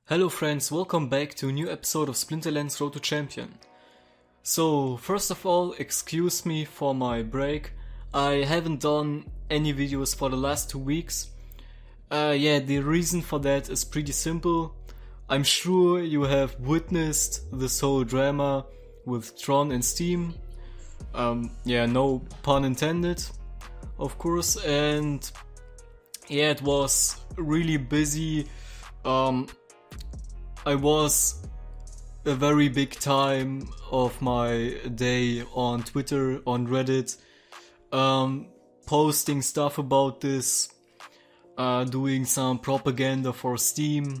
Hello friends, welcome back to a new episode of Splinterlands Road to Champion. So, first of all, excuse me for my break. I haven't done any videos for the last 2 weeks. The reason for that is pretty simple. I'm sure you have witnessed this whole drama with Tron and Steem. No pun intended, of course. And yeah, it was really busy. I was a very big time of my day on Twitter, on Reddit, posting stuff about this, doing some propaganda for Steam,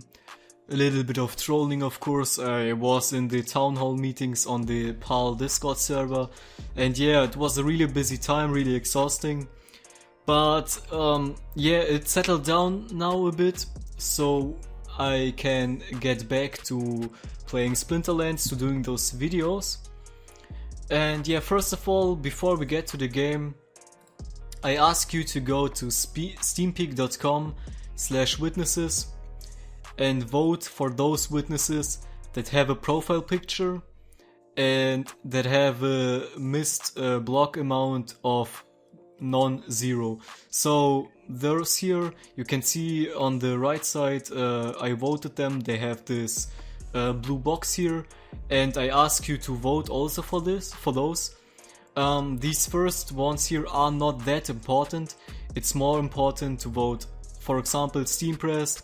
a little bit of trolling, of course. I was in the town hall meetings on the PAL Discord server, and yeah, it was a really busy time, really exhausting. But it settled down now a bit, so I can get back to playing Splinterlands, to doing those videos. And yeah, first of all, before we get to the game, I ask you to go to steampeak.com/witnesses and vote for those witnesses that have a profile picture and that have a missed block amount of non-zero. So those here, you can see on the right side, I voted them. They have this blue box here, and I ask you to vote also for those. These first ones here are not that important. It's more important to vote, for example, Steampressed,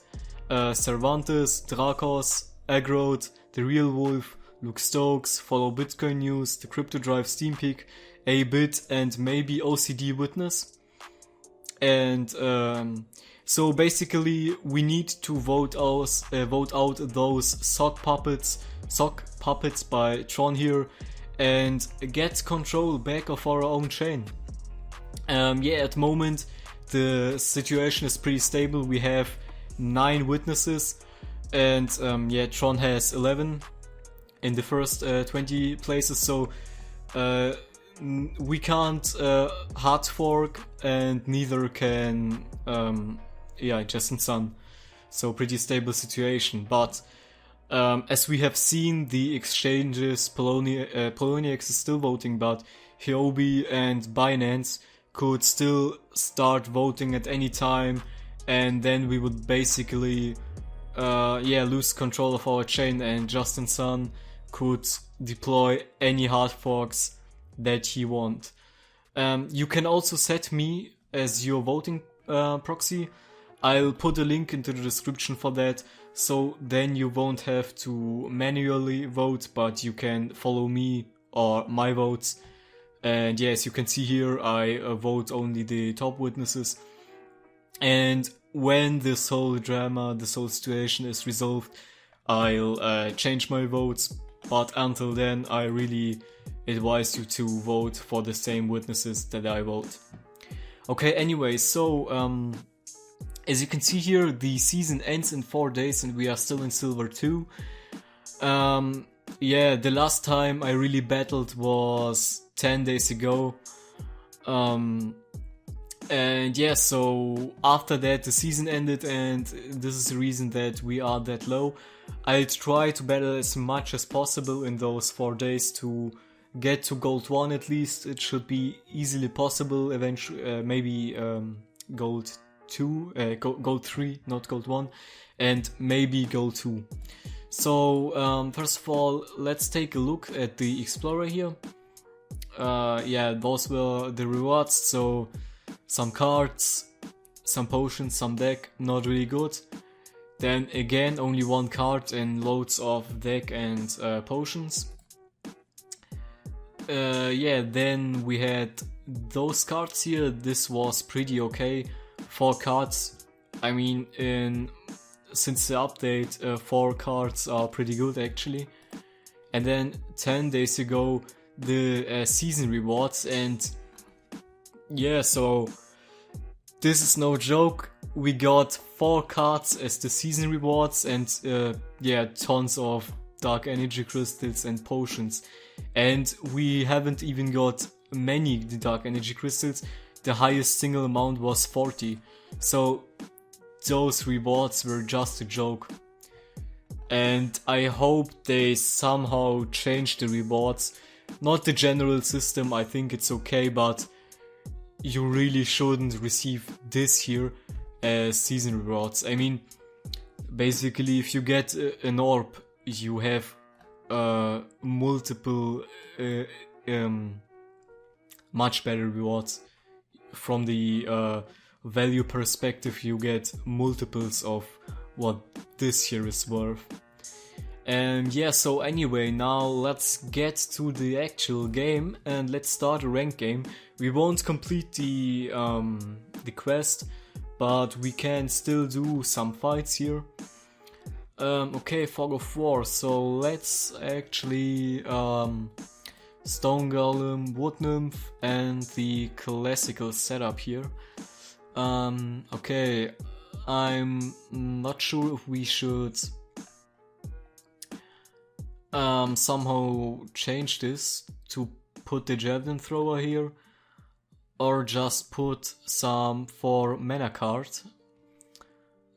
Cervantes, Dracos, Aggroed, The Real Wolf, Luke Stokes, Follow Bitcoin News, The Crypto Drive, Steampeak, A-Bit, and maybe OCD Witness. And so basically we need to vote out those sock puppets by Tron here and get control back of our own chain. At the moment the situation is pretty stable. We have 9 witnesses, and Tron has 11 in the first 20 places, so we can't hard fork, and neither can Just and Sun. So pretty stable situation. But as we have seen, the exchanges, Poloniex is still voting, but Huobi and Binance could still start voting at any time, and then we would basically lose control of our chain, and Just and Sun could deploy any hard forks that he want. You can also set me as your voting proxy. I'll put a link into the description for that, so then you won't have to manually vote, but you can follow me or my votes. And yes, you can see here I vote only the top witnesses. And when this whole drama, this whole situation is resolved, I'll change my votes. But until then, I really advise you to vote for the same witnesses that I vote. Okay, anyway, so as you can see here, the season ends in 4 days and we are still in Silver 2. The last time I really battled was 10 days ago. So after that the season ended, and this is the reason that we are that low. I'll try to battle as much as possible in those 4 days to get to Gold 1 at least. It should be easily possible eventually, maybe Gold 2, Gold 3, not Gold 1, and maybe Gold 2. So first of all, let's take a look at the Explorer here. Those were the rewards, so some cards, some potions, some deck, not really good. Then again, only 1 card and loads of deck and potions. Then we had those cards here. This was pretty okay. 4 cards. I mean, since the update, 4 cards are pretty good actually. And then 10 days ago, the season rewards, and so this is no joke. We got 4 cards as the season rewards, and tons of dark energy crystals and potions. And we haven't even got many dark energy crystals. The highest single amount was 40. So those rewards were just a joke. And I hope they somehow change the rewards. Not the general system, I think it's okay, but you really shouldn't receive this here as season rewards. I mean, basically if you get an orb, you have multiple much better rewards. From the value perspective, you get multiples of what this here is worth. And yeah, so anyway, now let's get to the actual game and let's start a ranked game. We won't complete the quest, but we can still do some fights here. Okay, Fog of War, so let's actually Stone Golem, Wood Nymph and the classical setup here. Okay, I'm not sure if we should somehow change this to put the Javelin Thrower here, or just put some 4 mana cards.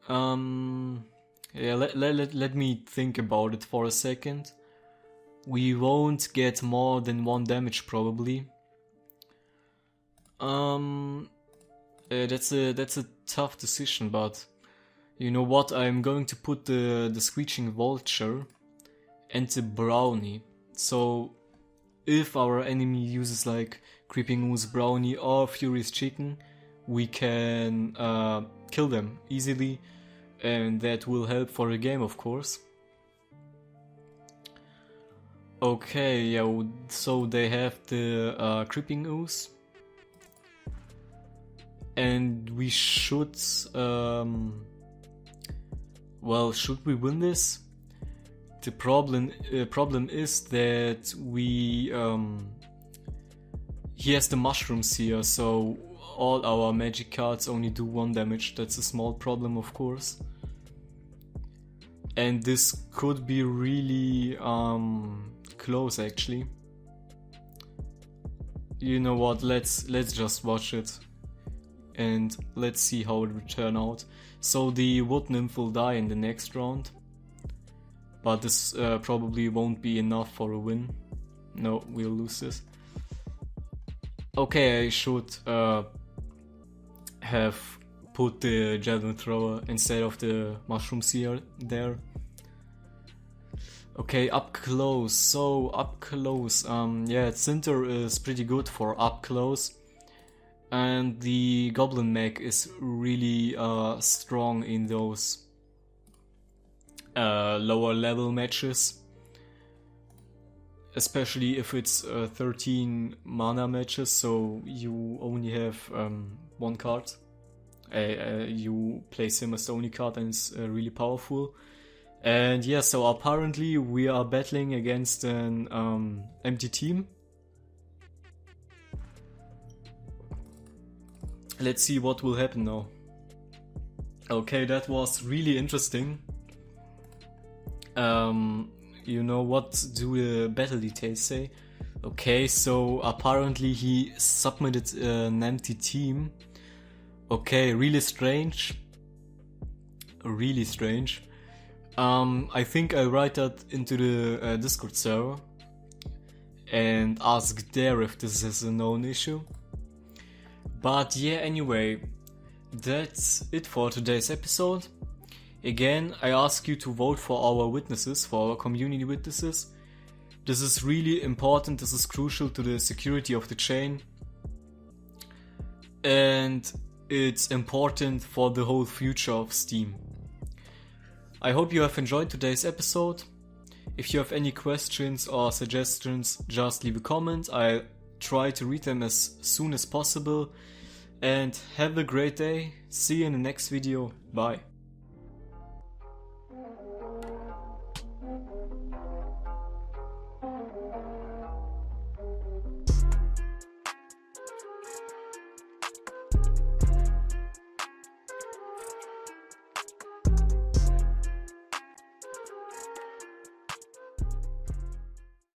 Yeah, let me think about it for a second. We won't get more than 1 damage probably. That's a tough decision, but you know what? I'm going to put the Screeching Vulture and the Brownie. So if our enemy uses like Creeping Ooze, Brownie or Furious Chicken, we can kill them easily, and that will help for the game, of course. Okay, yeah, so they have the Creeping Ooze. And we should... well, should we win this? The problem is that we... he has the Mushrooms here, so all our magic cards only do 1 damage. That's a small problem, of course. And this could be really close, actually. You know what? Let's just watch it, and let's see how it will turn out. So the Wood Nymph will die in the next round, but this probably won't be enough for a win. No, we'll lose this. Okay, I should have put the Javelin Thrower instead of the Mushrooms here there. Okay, up close. So up close, yeah, Cinder is pretty good for up close, and the Goblin Mech is really strong in those lower level matches, especially if it's 13 mana matches, so you only have 1 card. You place him as the only card, and it's really powerful. And yeah, so apparently we are battling against an empty team. Let's see what will happen now. Okay, that was really interesting. You know, what do the battle details say? Okay, so apparently he submitted an empty team. Okay, really strange. Really strange. I think I'll write that into the Discord server and ask there if this is a known issue. But yeah, anyway, that's it for today's episode. Again, I ask you to vote for our witnesses, for our community witnesses. This is really important, this is crucial to the security of the chain. And it's important for the whole future of Steam. I hope you have enjoyed today's episode. If you have any questions or suggestions, just leave a comment. I'll try to read them as soon as possible. And have a great day. See you in the next video. Bye.